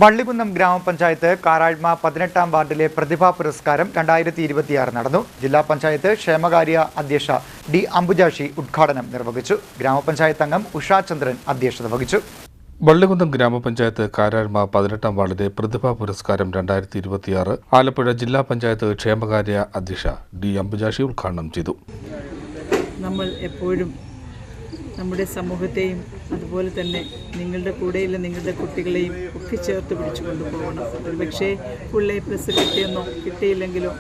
വള്ളികുന്നം ഗ്രാമപഞ്ചായത്ത് കാരാഴ്മ 18-ാം വാർഡിലെ പ്രതിഭാ പുരസ്കാരം 2026 നടന്നു. ജില്ലാ പഞ്ചായത്ത് ക്ഷേമകാര്യ അധ്യക്ഷ ഡി അംബുജാഷി ഉദ്ഘാടനം നിർവഹിച്ചു. ഗ്രാമപഞ്ചായത്ത് അംഗം ഉഷാ ചന്ദ്രൻ അധ്യക്ഷത വഹിച്ചു. വള്ളികുന്നം ഗ്രാമപഞ്ചായത്ത് കാരാഴ്മ 18-ാം വാർഡിലെ പ്രതിഭാ പുരസ്കാരം 2026 ആലപ്പുഴ ജില്ലാ പഞ്ചായത്ത് ക്ഷേമകാര്യ അധ്യക്ഷ ഡി അംബുജാഷി ഉദ്ഘാടനം ചെയ്തു. നമ്മൾ എപ്പോഴും നമ്മുടെ സമൂഹത്തെയും അതുപോലെ തന്നെ നിങ്ങളുടെ കൂടെയുള്ള നിങ്ങളുടെ കുട്ടികളെയും ഒക്കെ ചേർത്ത് പിടിച്ചു കൊണ്ടുപോകണം. ഒരുപക്ഷേ ഫുൾ A+ കിട്ടിയെന്നോ കിട്ടിയില്ലെങ്കിലോ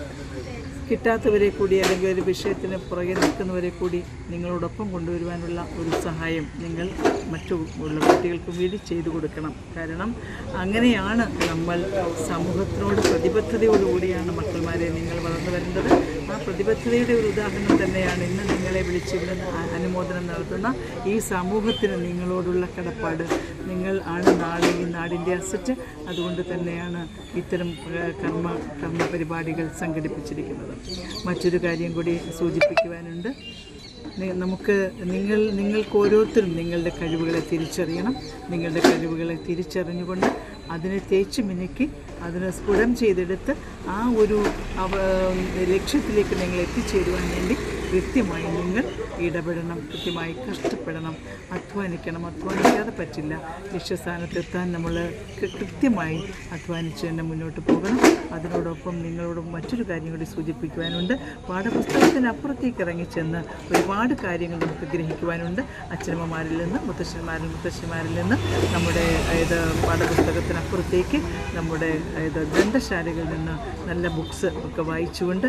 കിട്ടാത്തവരെ കൂടി അല്ലെങ്കിൽ ഒരു വിഷയത്തിന് പുറകെ നിൽക്കുന്നവരെ കൂടി നിങ്ങളോടൊപ്പം കൊണ്ടുവരുവാനുള്ള ഒരു സഹായം നിങ്ങൾ മറ്റുള്ള കുട്ടികൾക്കും വേണ്ടി ചെയ്തു കൊടുക്കണം. കാരണം അങ്ങനെയാണ് നമ്മൾ സമൂഹത്തിനോട് പ്രതിബദ്ധതയോടുകൂടിയാണ് മക്കൾമാരെ നിങ്ങൾ വളർന്നു വരുന്നത്. ആ പ്രതിബദ്ധതയുടെ ഒരു ഉദാഹരണം തന്നെയാണ് ഇന്ന് നിങ്ങളെ വിളിച്ചിരുന്ന അനുമോദനം നടത്തുന്ന ഈ സമൂഹത്തിന് നിങ്ങളോടുള്ള കടപ്പാട്. നിങ്ങൾ ആണ് നാളെ ഈ നാടിൻ്റെ അസറ്റ്. അതുകൊണ്ട് തന്നെയാണ് ഇത്തരം കർമ്മ പരിപാടികൾ സംഘടിപ്പിച്ചിരിക്കുന്നത്. മറ്റൊരു കാര്യം കൂടി സൂചിപ്പിക്കുവാനുണ്ട്. നിങ്ങൾക്ക് ഓരോരുത്തരും നിങ്ങളുടെ കഴിവുകളെ തിരിച്ചറിയണം. നിങ്ങളുടെ കഴിവുകളെ തിരിച്ചറിഞ്ഞുകൊണ്ട് അതിനെ തേച്ച് മിനുക്കി അതിനെ സ്ഫുടം ചെയ്തെടുത്ത് ആ ഒരു ലക്ഷ്യത്തിലേക്ക് നിങ്ങൾ എത്തിച്ചേരുവാൻ വേണ്ടി കൃത്യമായി നിങ്ങൾ ഇടപെടണം, കൃത്യമായി കഷ്ടപ്പെടണം, അധ്വാനിക്കാതെ പറ്റില്ല. ലക്ഷ്യസ്ഥാനത്തെത്താൻ നമ്മൾ കൃത്യമായി അധ്വാനിച്ച് തന്നെ മുന്നോട്ട് പോകണം. അതിനോടൊപ്പം നിങ്ങളോട് മറ്റൊരു കാര്യം കൂടി സൂചിപ്പിക്കുവാനുണ്ട്. പാഠപുസ്തകത്തിനപ്പുറത്തേക്ക് ഇറങ്ങിച്ചെന്ന് ഒരുപാട് കാര്യങ്ങൾ നമുക്ക് ഗ്രഹിക്കുവാനുണ്ട്. അച്ഛനമ്മമാരിൽ നിന്ന് മുത്തശ്ശിമാരിൽ നിന്ന് നമ്മുടെ പാഠപുസ്തകത്തിനപ്പുറത്തേക്ക് നമ്മുടെ ഗ്രന്ഥശാലകളിൽ നിന്ന് നല്ല ബുക്സ് ഒക്കെ വായിച്ചുകൊണ്ട്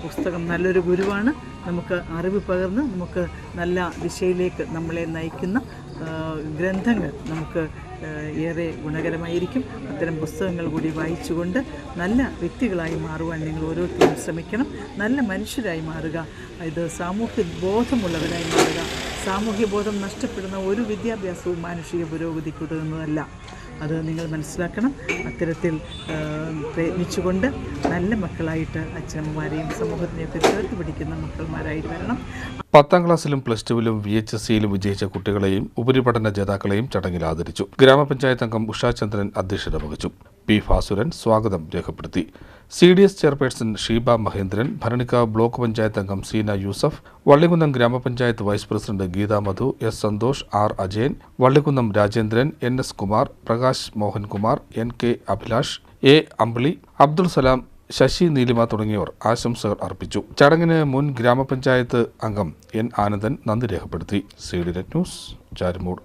പുസ്തകം നല്ലൊരു ഗുരുവാണ്. നമുക്ക് അറിവ് പകർന്ന് നമുക്ക് നല്ല ദിശയിലേക്ക് നമ്മളെ നയിക്കുന്ന ഗ്രന്ഥങ്ങൾ നമുക്ക് ഏറെ ഗുണകരമായിരിക്കും. അത്തരം പുസ്തകങ്ങൾ കൂടി വായിച്ചുകൊണ്ട് നല്ല വ്യക്തികളായി മാറുവാൻ നിങ്ങൾ ഓരോരുത്തരും ശ്രമിക്കണം. നല്ല മനുഷ്യരായി മാറുക. സാമൂഹ്യ ബോധമുള്ളവരായി മാറുക. സാമൂഹ്യ ബോധം നഷ്ടപ്പെടുന്ന ഒരു വിദ്യാഭ്യാസവും മാനുഷിക പുരോഗതിക്ക് ഉതകുന്നതല്ല. അത് നിങ്ങൾ മനസ്സിലാക്കണം. അത്തരത്തിൽ പ്രയത്നിച്ചുകൊണ്ട് നല്ല മക്കളായിട്ട് അച്ഛനമ്മമാരെയും സമൂഹത്തിനെയൊക്കെ ചേർത്ത് പിടിക്കുന്ന മക്കൾമാരായിട്ട് വരണം. 10ാം ക്ലാസ്സിലും +2-ലും VHSCയിലും വിജയിച്ച കുട്ടികളെയും ഉപരിപഠന ജേതാക്കളെയും ചടങ്ങിൽ ആദരിച്ചു. ഗ്രാമപഞ്ചായത്ത് അംഗം ഉഷാ ചന്ദ്രൻ അധ്യക്ഷത വഹിച്ചു. പി ഭാസുരൻ സ്വാഗതം രേഖപ്പെടുത്തി. CDS chairperson Sheeba Mahendran, Bharanikkavu block panchayat അംഗം സീന യൂസഫ്, വള്ളികുന്നം ഗ്രാമപഞ്ചായത്ത് vice president Geetha Madhu, S Santhosh, R Ajayan, Vallikunnam Rajendran, NS Kumar, Prakash Mohankumar, NK Abhilash, A Ambili, Abdul Salam, Sasi Neelima തുടങ്ങിയവർ ആശംസകൾ അർപ്പിച്ചു. ചടങ്ങിന് മുൻ ഗ്രാമപഞ്ചായത്ത് അംഗം N ആനന്ദൻ നന്ദി രേഖപ്പെടുത്തി. CDNet news, Charummood.